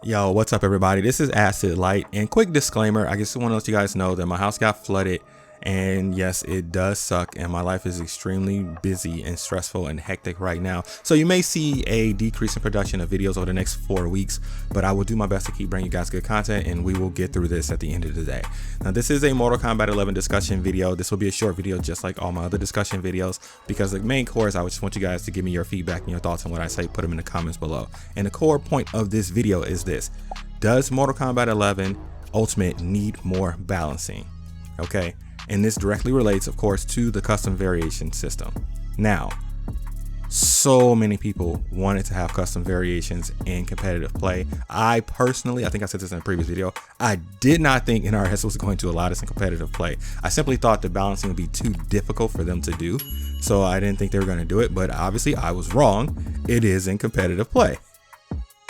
Yo, what's up everybody? This is Acid Light, and quick disclaimer, I just want to let you guys know that my house got flooded, and yes, it does suck, and my life is extremely busy and stressful and hectic right now. So you may see a decrease in production of videos over the next 4 weeks, but I will do my best to keep bringing you guys good content, and we will get through this at the end of the day. Now, this is a Mortal Kombat 11 discussion video. This will be a short video just like all my other discussion videos, because the main core is I just want you guys to give me your feedback and your thoughts on what I say. Put them in the comments below. And the core point of this video is this: does Mortal Kombat 11 Ultimate need more balancing? Okay, and this directly relates, of course, to the custom variation system. Now, so many people wanted to have custom variations in competitive play. I personally, I think I said this in a previous video, I did not think NRS was going to allow this in competitive play. I simply thought the balancing would be too difficult for them to do, so I didn't think they were going to do it, but obviously I was wrong. It is in competitive play.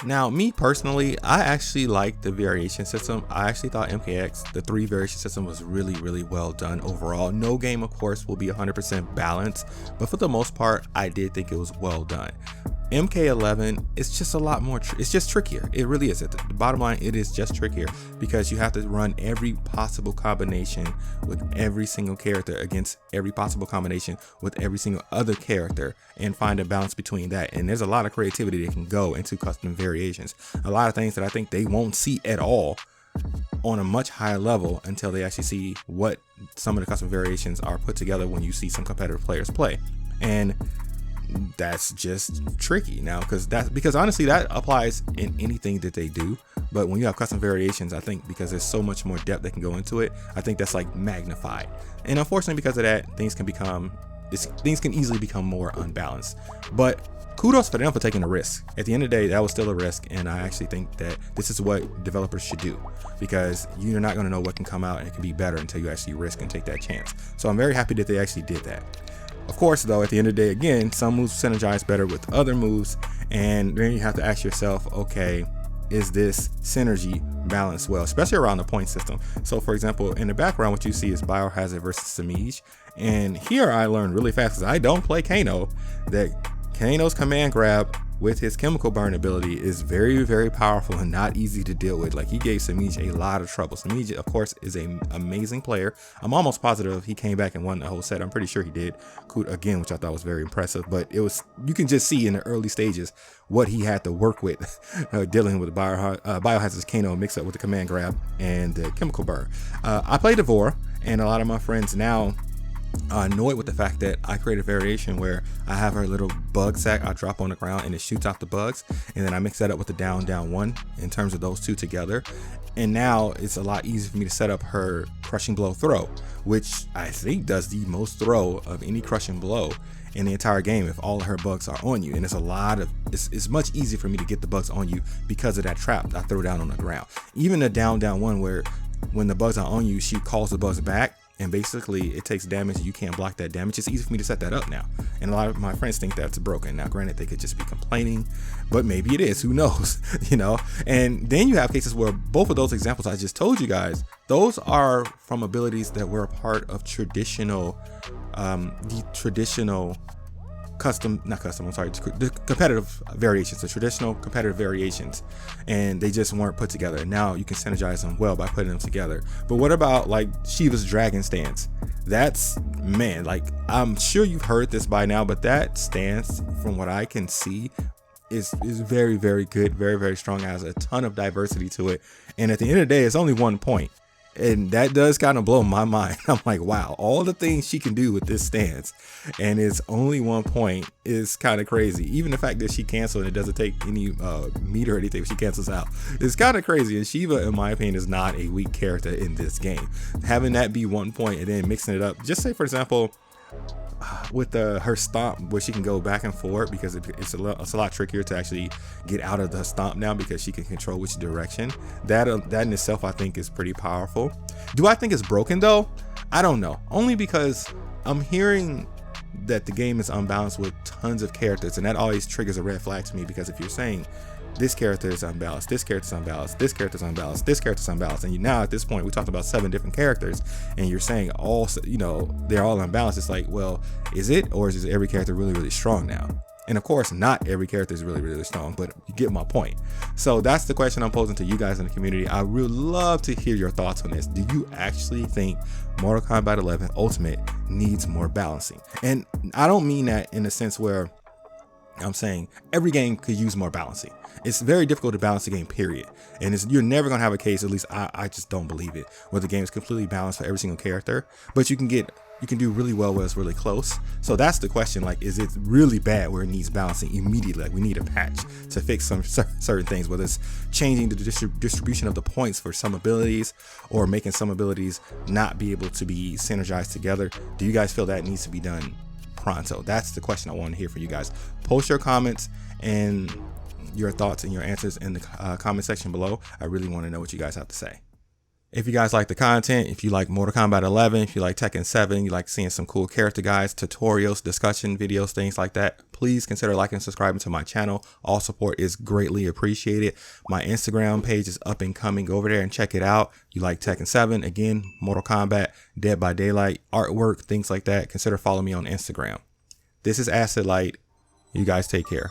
Now, me personally, I actually like the variation system. I actually thought MKX, the 3 variation system, was really well done overall. No game, of course, will be 100% balanced, but for the most part, I did think it was well done. MK11 is just a lot more, it's just trickier. It really is. At the bottom line, it is just trickier because you have to run every possible combination with every single character against every possible combination with every single other character and find a balance between that. And there's a lot of creativity that can go into custom variations. A lot of things that I think they won't see at all on a much higher level until they actually see what some of the custom variations are put together when you see some competitive players play. And that's just tricky now, because honestly that applies in anything that they do, but when you have custom variations, I think because there's so much more depth that can go into it, I think that's like magnified. And unfortunately, because of that, things can easily become more unbalanced. But kudos for them for taking a risk. At the end of the day, that was still a risk, and I actually think that this is what developers should do, because you're not going to know what can come out and it can be better until you actually risk and take that chance. So I'm very happy that they actually did that. Of course, though, at the end of the day, again, some moves synergize better with other moves, and then you have to ask yourself, okay, is this synergy balanced well, especially around the point system? So, for example, in the background, what you see is Biohazard versus Samij, and here I learned really fast, because I don't play Kano, that Kano's command grab with his chemical burn ability is very powerful and not easy to deal with. Like, he gave Samij a lot of trouble. Samij, of course, is an amazing player. I'm almost positive he came back and won the whole set. I'm pretty sure he did, again, which I thought was very impressive. But it was, you can just see in the early stages what he had to work with dealing with Biohazard's Kano mixed up with the command grab and the chemical burn. I played Devore, and a lot of my friends now annoyed with the fact that I create a variation where I have her little bug sack I drop on the ground and it shoots out the bugs, and then I mix that up with the down one in terms of those two together, and now it's a lot easier for me to set up her crushing blow throw, which I think does the most throw of any crushing blow in the entire game if all of her bugs are on you. And it's much easier for me to get the bugs on you because of that trap I throw down on the ground. Even the down one, where when the bugs are on you, she calls the bugs back, and basically it takes damage and you can't block that damage. It's easy for me to set that up now, and a lot of my friends think that's broken. Now granted, they could just be complaining, but maybe it is, who knows? You know. And then you have cases where both of those examples I just told you guys, those are from abilities that were a part of the competitive variations, the traditional competitive variations, and they just weren't put together. Now you can synergize them well by putting them together. But what about like Shiva's dragon stance? That's, man, like, I'm sure you've heard this by now, but that stance, from what I can see, is very good, very strong, has a ton of diversity to it, and at the end of the day, it's only 1 point. And that does kind of blow my mind. I'm like, wow, all the things she can do with this stance, and it's only 1 point, is kind of crazy. Even the fact that she canceled and it doesn't take any meter or anything, she cancels out, it's kind of crazy. And Shiva, in my opinion, is not a weak character in this game. Having that be 1 point and then mixing it up, just say for example with her stomp, where she can go back and forth, because it's a lot trickier to actually get out of the stomp now because she can control which direction. That in itself, I think, is pretty powerful. Do I think it's broken though? I don't know, only because I'm hearing that the game is unbalanced with tons of characters, and that always triggers a red flag to me, because if you're saying this character is unbalanced, this character is unbalanced, this character is unbalanced, this character is unbalanced, and now at this point we talked about 7 different characters, and you're saying all, they're all unbalanced. It's like, well, is it, or is every character really strong now? And of course, not every character is really strong, but you get my point. So that's the question I'm posing to you guys in the community. I would love to hear your thoughts on this. Do you actually think Mortal Kombat 11 Ultimate needs more balancing? And I don't mean that in a sense where I'm saying every game could use more balancing. It's very difficult to balance a game, period. And you're never gonna have a case, at least I just don't believe it, where the game is completely balanced for every single character. But you can do really well where it's really close. So that's the question, like, is it really bad where it needs balancing immediately? Like, we need a patch to fix some certain things, whether it's changing the distribution of the points for some abilities or making some abilities not be able to be synergized together. Do you guys feel that needs to be done pronto? That's the question I want to hear from you guys. Post your comments and your thoughts and your answers in the comment section below. I really want to know what you guys have to say. If you guys like the content, if you like Mortal Kombat 11, if you like Tekken 7, you like seeing some cool character guides, tutorials, discussion videos, things like that, please consider liking and subscribing to my channel. All support is greatly appreciated. My Instagram page is up and coming. Go over there and check it out. You like Tekken 7, again, Mortal Kombat, Dead by Daylight, artwork, things like that. Consider following me on Instagram. This is Acid Light. You guys take care.